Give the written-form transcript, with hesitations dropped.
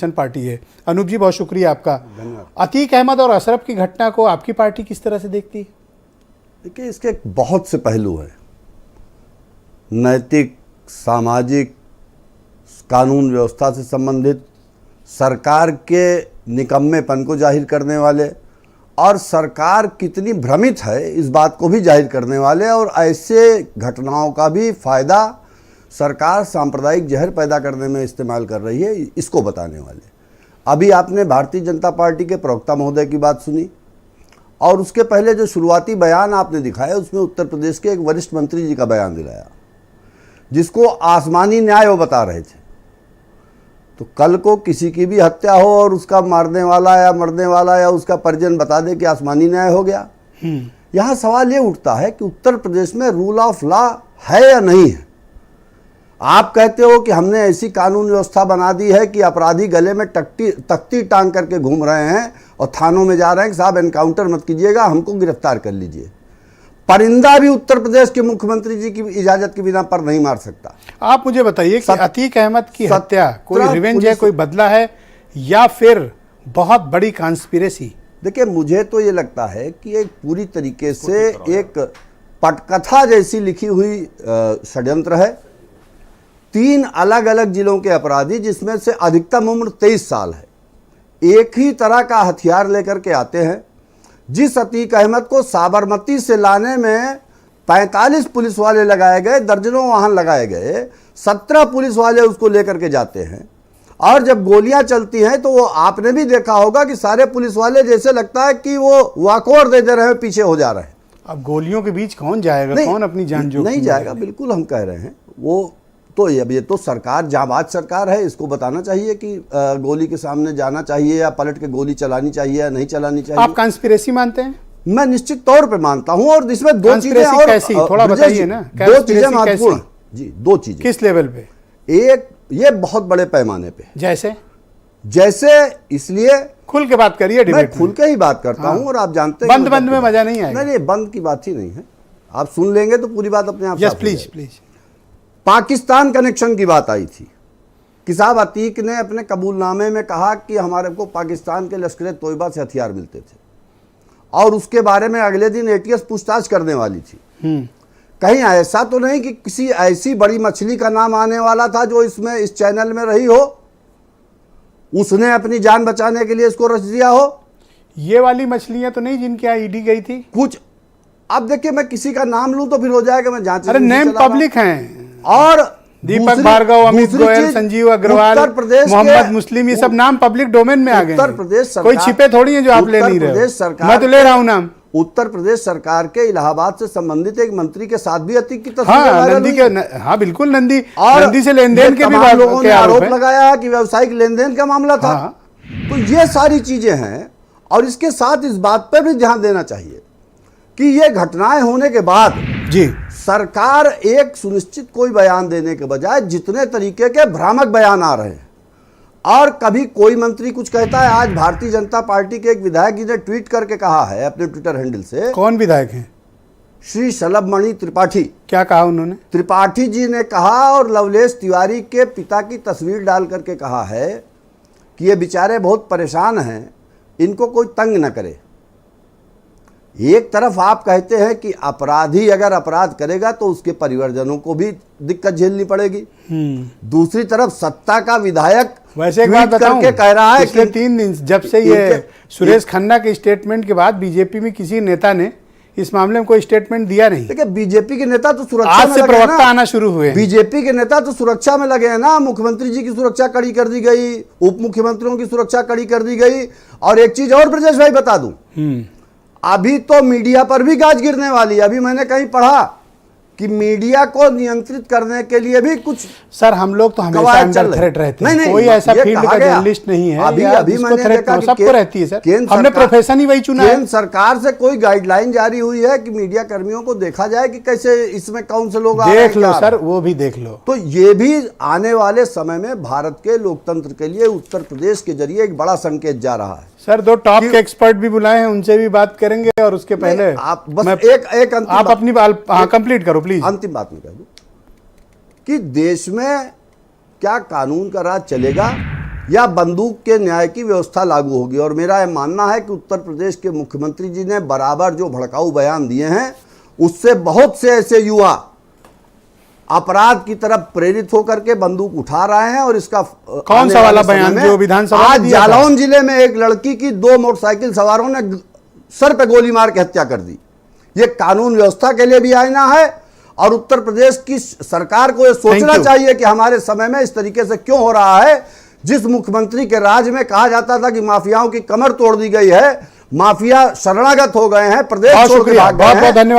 Party है। अनूप जी बहुत शुक्रिया आपका। धन्यवाद। अतीक अहमद और अशरफ की घटना को आपकी पार्टी किस तरह से देखती है? देखिए, इसके बहुत से पहलू हैं, नैतिक, सामाजिक, कानून व्यवस्था से संबंधित, सरकार के निकम्मेपन को जाहिर करने वाले और सरकार कितनी भ्रमित है इस बात को भी जाहिर करने वाले, और ऐसे घटनाओं का भी फायदा सरकार सांप्रदायिक जहर पैदा करने में इस्तेमाल कर रही है, इसको बताने वाले। अभी आपने भारतीय जनता पार्टी के प्रवक्ता महोदय की बात सुनी, और उसके पहले जो शुरुआती बयान आपने दिखाया उसमें उत्तर प्रदेश के एक वरिष्ठ मंत्री जी का बयान दिलाया, जिसको आसमानी न्याय वो बता रहे थे। तो कल को किसी की भी हत्या हो और उसका मारने वाला या मरने वाला या उसका परिजन बता दे कि आसमानी न्याय हो गया। यहाँ सवाल ये उठता है कि उत्तर प्रदेश में रूल ऑफ लॉ है या नहीं है। आप कहते हो कि हमने ऐसी कानून व्यवस्था बना दी है कि अपराधी गले में तख्ती टांग करके घूम रहे हैं और थानों में जा रहे हैं कि साहब एनकाउंटर मत कीजिएगा, हमको गिरफ्तार कर लीजिए। परिंदा भी उत्तर प्रदेश के मुख्यमंत्री जी की इजाजत के बिना पर नहीं मार सकता। आप मुझे बताइए कि अतीक अहमद की हत्या कोई रिवेंज है, कोई बदला है, या फिर बहुत बड़ी कॉन्स्पिरेसी? देखिए, मुझे तो ये लगता है कि एक पूरी तरीके से एक पटकथा जैसी लिखी हुई षड्यंत्र है। 3 अलग अलग जिलों के अपराधी, जिसमें से अधिकतम उम्र 23 साल है, एक ही तरह का हथियार लेकर के आते हैं। जिस अतीक अहमद को साबरमती से लाने में 45 पुलिस वाले लगाए गए, दर्जनों वाहन लगाए गए, 17 पुलिस वाले उसको लेकर के जाते हैं, और जब गोलियां चलती हैं तो वो आपने भी देखा होगा कि सारे पुलिस वाले जैसे लगता है कि वो वाकओवर दे रहे हैं, पीछे हो जा रहे हैं। अब गोलियों के बीच कौन जाएगा, कौन अपनी जान जोखिम नहीं जाएगा, बिल्कुल हम कह रहे हैं। वो तो ये तो सरकार, जाबाज सरकार है, इसको बताना चाहिए कि गोली के सामने जाना चाहिए या पलट के गोली चलानी चाहिए या नहीं चलानी चाहिए। आप कॉन्स्पिरेसी मानते हैं? मैं निश्चित तौर पे मानता हूं, और इसमें 2 चीजें और कैसी, थोड़ा बताइए ना। 2 चीजें महत्वपूर्ण जी, 2 चीजें। किस लेवल पे? एक, ये बहुत बड़े पैमाने पे। जैसे इसलिए खुल के बात करिए, मैं खुल के ही बात करता हूं, और आप जानते हैं बंद में मजा नहीं आएगा। नहीं, बंद की बात ही नहीं है, आप सुन लेंगे तो पूरी बात अपने आप। Yes please. पाकिस्तान कनेक्शन की बात आई थी कि साहब अतीक ने अपने कबूलनामे में कहा कि हमारे को पाकिस्तान के लश्कर तोयबा से हथियार मिलते थे, और उसके बारे में अगले दिन एटीएस पूछताछ करने वाली थी। कहीं ऐसा तो नहीं कि किसी ऐसी बड़ी मछली का नाम आने वाला था जो इस चैनल में रही हो, उसने अपनी जान बचाने के लिए इसको रच दिया हो? ये वाली मछलियां तो नहीं जिनकी ईडी गई थी कुछ। अब देखिए, मैं किसी का नाम लूं तो फिर हो जाएगा मैं जांच। अरे नेम पब्लिक हैं, और दीपक भार्गव, अमित गोयल, संजीव अग्रवाल, मोहम्मद मुस्लिम, ये सब नाम पब्लिक डोमेन में आ गए। उत्तर प्रदेश सरकार, कोई छिपे थोड़ी है जो आप ले नहीं रहे हो, मैं तो ले रहा हूं नाम। उत्तर प्रदेश सरकार के इलाहाबाद से संबंधित एक मंत्री के साथ भी अतीक की तस्वीर हाँ बिल्कुल, नंदी से लेन देन के भी लोगों ने आरोप लगाया कि व्यवसायिक लेन देन का मामला था। तो ये सारी चीजें हैं, और इसके साथ इस बात पर भी ध्यान देना चाहिए कि ये घटनाएं होने के बाद जी सरकार एक सुनिश्चित कोई बयान देने के बजाय जितने तरीके के भ्रामक बयान आ रहे हैं, और कभी कोई मंत्री कुछ कहता है। आज भारतीय जनता पार्टी के एक विधायक जी ने ट्वीट करके कहा है अपने ट्विटर हैंडल से। कौन विधायक हैं? श्री शलभमणि त्रिपाठी। क्या कहा उन्होंने? त्रिपाठी जी ने कहा, और लवलेश तिवारी के पिता की तस्वीर डाल करके कहा है कि ये बेचारे बहुत परेशान हैं, इनको कोई तंग न करे। एक तरफ आप कहते हैं कि अपराधी अगर अपराध करेगा तो उसके परिवारजनों को भी दिक्कत झेलनी पड़ेगी, दूसरी तरफ सत्ता का विधायक वैसे एक बात बताऊं, कह रहा है पिछले 3 दिन जब से ये सुरेश खन्ना के स्टेटमेंट के बाद बीजेपी में किसी नेता ने इस मामले में कोई स्टेटमेंट दिया नहीं। देखिए, बीजेपी के नेता तो सुरक्षा आज से प्रवक्ता आना शुरू हुए। बीजेपी के नेता तो सुरक्षा में लगे हैं ना। मुख्यमंत्री जी की सुरक्षा कड़ी कर दी गई, उप मुख्यमंत्रियों की सुरक्षा कड़ी कर दी गई। और एक चीज और ब्रजेश भाई बता दूं, अभी तो मीडिया पर भी गाज गिरने वाली है। अभी मैंने कहीं पढ़ा कि मीडिया को नियंत्रित करने के लिए भी कुछ, सर हम लोग तो हमेशा अंडर थ्रेट रहते हैं। नहीं, कोई ऐसा फील्ड का जर्नलिस्ट नहीं है। अभी मैंने देखा कि सबको रहती है सर, हमने प्रोफेशन ही वही चुना है। केंद्र सरकार से कोई गाइडलाइन जारी हुई है कि मीडिया कर्मियों को देखा जाए कि कैसे इसमें कौन से लोग देख लो सर, वो भी देख लो। तो ये भी आने वाले समय में भारत के लोकतंत्र के लिए उत्तर प्रदेश के जरिए एक बड़ा संकेत जा रहा है। सर 2 टॉप के एक्सपर्ट भी बुलाए हैं, उनसे भी बात करेंगे। और उसके पहले आप बस एक आप अपनी कंप्लीट करो प्लीज। अंतिम बात में कह दूं कि देश में क्या कानून का राज चलेगा या बंदूक के न्याय की व्यवस्था लागू होगी। और मेरा यह मानना है कि उत्तर प्रदेश के मुख्यमंत्री जी ने बराबर जो भड़काऊ बयान दिए हैं उससे बहुत से ऐसे युवा अपराध की तरफ प्रेरित होकर के बंदूक उठा रहे हैं। और इसका कौन सा वाला बयान जो विधानसभा आज जालौन जिले में एक लड़की की 2 मोटरसाइकिल सवारों ने सर पे गोली मार के हत्या कर दी। ये कानून व्यवस्था के लिए भी आईना है और उत्तर प्रदेश की सरकार को ये सोचना चाहिए कि हमारे समय में इस तरीके से क्यों हो रहा है। जिस मुख्यमंत्री के राज में कहा जाता था कि माफियाओं की कमर तोड़ दी गई है, माफिया शरणागत हो गए हैं, प्रदेश छोड़ के भाग गए हैं। बहुत बहुत धन्यवाद।